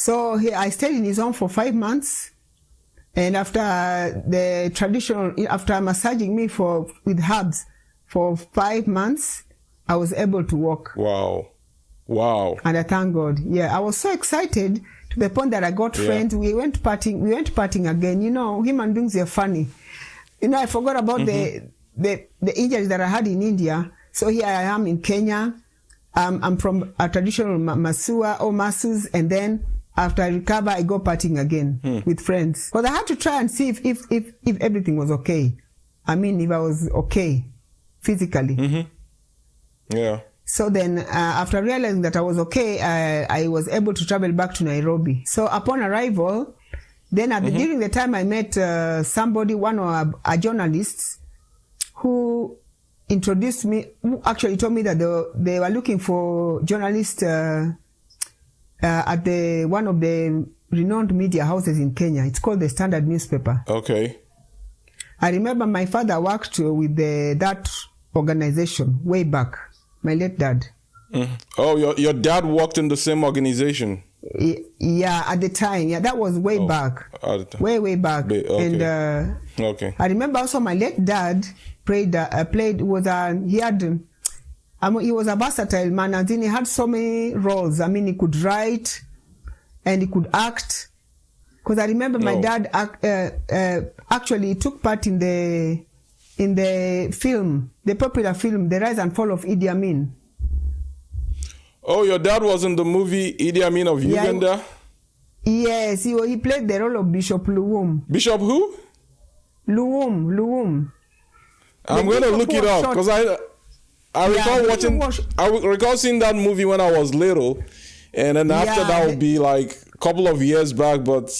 So I stayed in his home for 5 months. And after after massaging me with herbs for 5 months, I was able to walk. Wow. And I thank God. Yeah, I was so excited to the point that I got friends. We went partying again. You know, human beings are funny. You know, I forgot about the injuries that I had in India. So here I am in Kenya. I'm from a traditional Masua or Masus, and then after I recover, I go partying again with friends. But I had to try and see if everything was okay. I mean, if I was okay physically. Yeah. So then, after realizing that I was okay, I was able to travel back to Nairobi. So upon arrival, then during the time I met somebody, one of our journalists, who introduced me, who actually told me that they were looking for journalists at one of the renowned media houses in Kenya. It's called the Standard newspaper. Okay. I remember my father worked with that organization way back. My late dad. Oh, your dad worked in the same organization? Yeah, at the time. Yeah, that was way back. Way back. Okay. And okay. I remember also my late dad he was a versatile man, and then he had so many roles. I mean, he could write and he could act. Because I remember my dad actually took part in the film, the popular film, The Rise and Fall of Idi Amin. Oh, your dad was in the movie Idi Amin of Uganda? Yes, he played the role of Bishop Luwum. Bishop who? Luwum. I'm going to look it up because I recall seeing that movie when I was little, and then after that would be like a couple of years back, but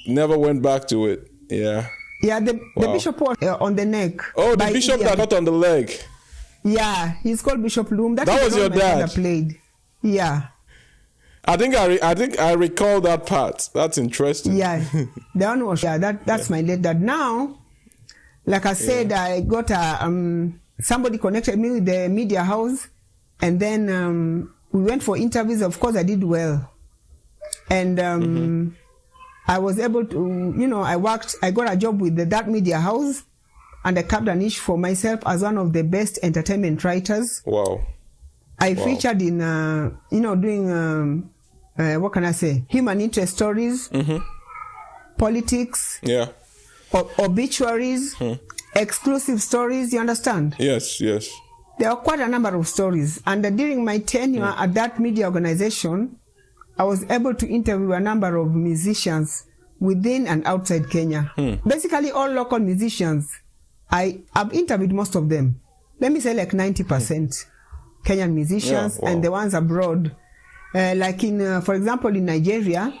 never went back to it. Yeah. Yeah, the bishop was on the neck. Oh, the bishop that got on the leg. Yeah, he's called Bishop Luwum. That was your dad. Played. Yeah. I think I recall that part. That's interesting. Yeah, the one was that's my late dad. Now, like I said, I got somebody connected me with the media house, and then we went for interviews. Of course, I did well, and I was able to, I got a job with that media house, and I carved a niche for myself as one of the best entertainment writers. Wow. I featured in, doing, what can I say? Human interest stories, politics, obituaries, exclusive stories, you understand? Yes. There are quite a number of stories. And during my tenure at that media organization, I was able to interview a number of musicians within and outside Kenya. Basically, all local musicians. I've interviewed most of them. Let me say like 90%. Kenyan musicians and the ones abroad. Like for example, in Nigeria,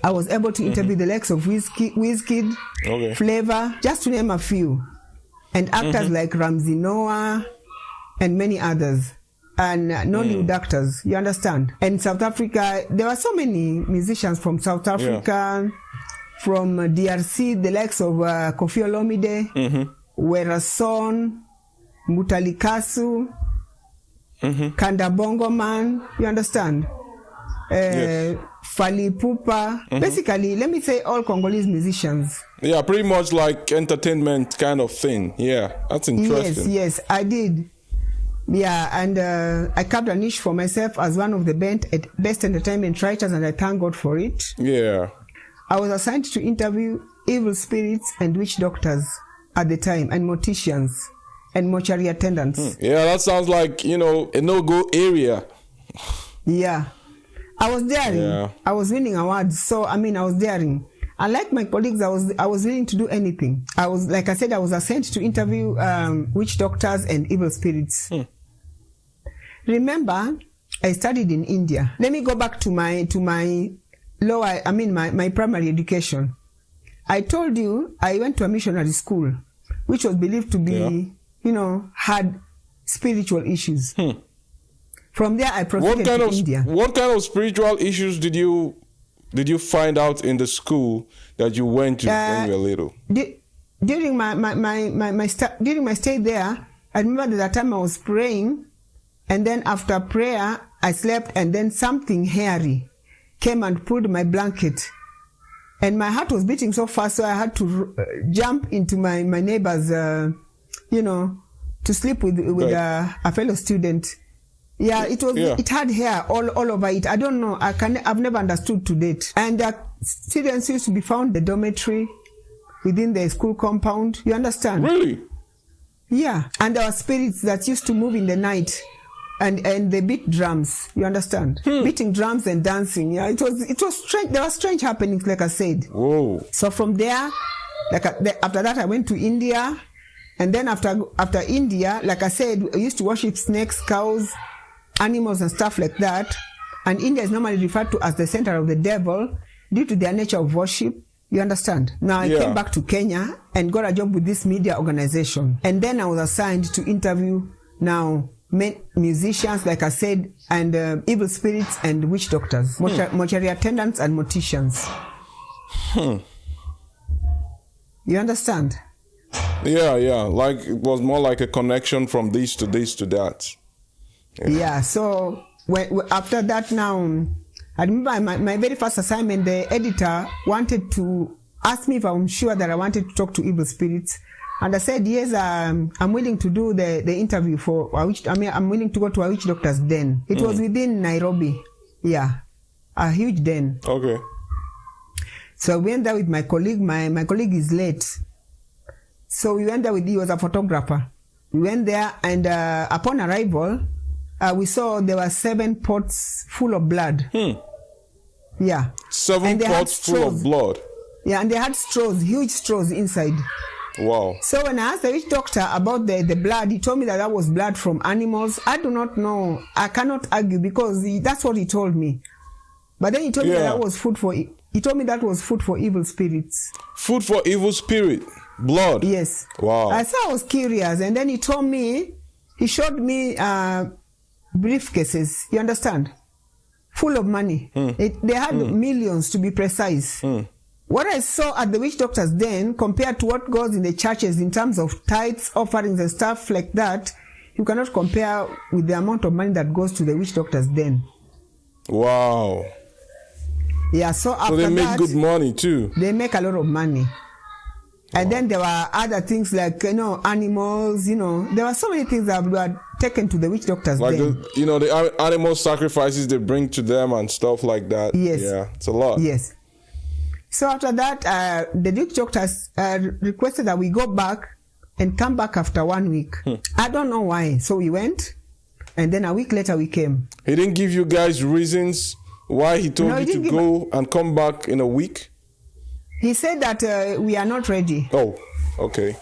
I was able to interview the likes of Wizkid, Flavor, just to name a few. And actors like Ramsey Noah and many others. And Nollywood actors, you understand? And South Africa, there were so many musicians from South Africa, from DRC, the likes of Koffi Olomide, Werason, Mutalikasu, Kanda Bongo Man, you understand? Fally Ipupa. Basically, let me say all Congolese musicians. Yeah, pretty much like entertainment kind of thing. Yeah, that's interesting. Yes, I did. Yeah, and I carved a niche for myself as one of the best entertainment writers, and I thank God for it. Yeah. I was assigned to interview evil spirits and witch doctors at the time, and morticians and mortuary attendants. Yeah, that sounds like, a no-go area. Yeah. I was daring. Yeah. I was winning awards. So, I was daring. Unlike my colleagues, I was willing to do anything. I was assigned to interview witch doctors and evil spirits. Remember, I studied in India. Let me go back to my my primary education. I told you I went to a missionary school, which was believed to be, had spiritual issues. From there, I proceeded to India. What kind of spiritual issues did you find out in the school that you went to when you were little? During my stay there, I remember that time I was praying, and then after prayer, I slept, and then something hairy came and pulled my blanket. And my heart was beating so fast, so I had to jump into my neighbor's, to sleep with a fellow student. Yeah, it was. Yeah. It had hair all over it. I don't know. I've never understood to date. And students used to be found in the dormitory within the school compound. You understand? Really? Yeah. And there were spirits that used to move in the night. And they beat drums, you understand? Beating drums and dancing. Yeah, it was strange. There were strange happenings, like I said. Whoa. So from there, after that, I went to India, and then after India, like I said, I used to worship snakes, cows, animals, and stuff like that. And India is normally referred to as the center of the devil due to their nature of worship. You understand? Now I came back to Kenya and got a job with this media organization, and then I was assigned to interview musicians, like I said, and evil spirits and witch doctors, mortuary attendants and morticians. You understand? Yeah. Like it was more like a connection from this to this to that. Yeah. So after that, now I remember my very first assignment. The editor wanted to ask me if I'm sure that I wanted to talk to evil spirits. And I said, yes, I'm willing to do the interview for a witch. I'm willing to go to a witch doctor's den. It was within Nairobi. Yeah. A huge den. Okay. So we went there with my colleague. My colleague is late. So we went there he was a photographer. We went there, and upon arrival, we saw there were 7 pots full of blood. Yeah. 7 pots full of blood. Yeah, and they had straws, huge straws inside. Wow. So when I asked the witch doctor about the blood, he told me that was blood from animals. I do not know. I cannot argue because that's what he told me. But then he told me that was food for. He told me that was food for evil spirits. Food for evil spirit, blood. Yes. Wow. I was curious, and then he showed me briefcases. You understand? Full of money. They had millions, to be precise. What I saw at the witch doctor's den compared to what goes in the churches in terms of tithes, offerings, and stuff like that, you cannot compare with the amount of money that goes to the witch doctor's den. Wow. Yeah, so after they make that, good money too. They make a lot of money. And then there were other things like, animals, there were so many things that were taken to the witch doctor's den. The animal sacrifices they bring to them and stuff like that. Yes. Yeah, it's a lot. Yes. So after that, the witch doctors requested that we go back and come back after 1 week. I don't know why. So we went, and then a week later we came. He didn't give you guys reasons why he told you to go and come back in a week? He said that we are not ready. Oh, okay.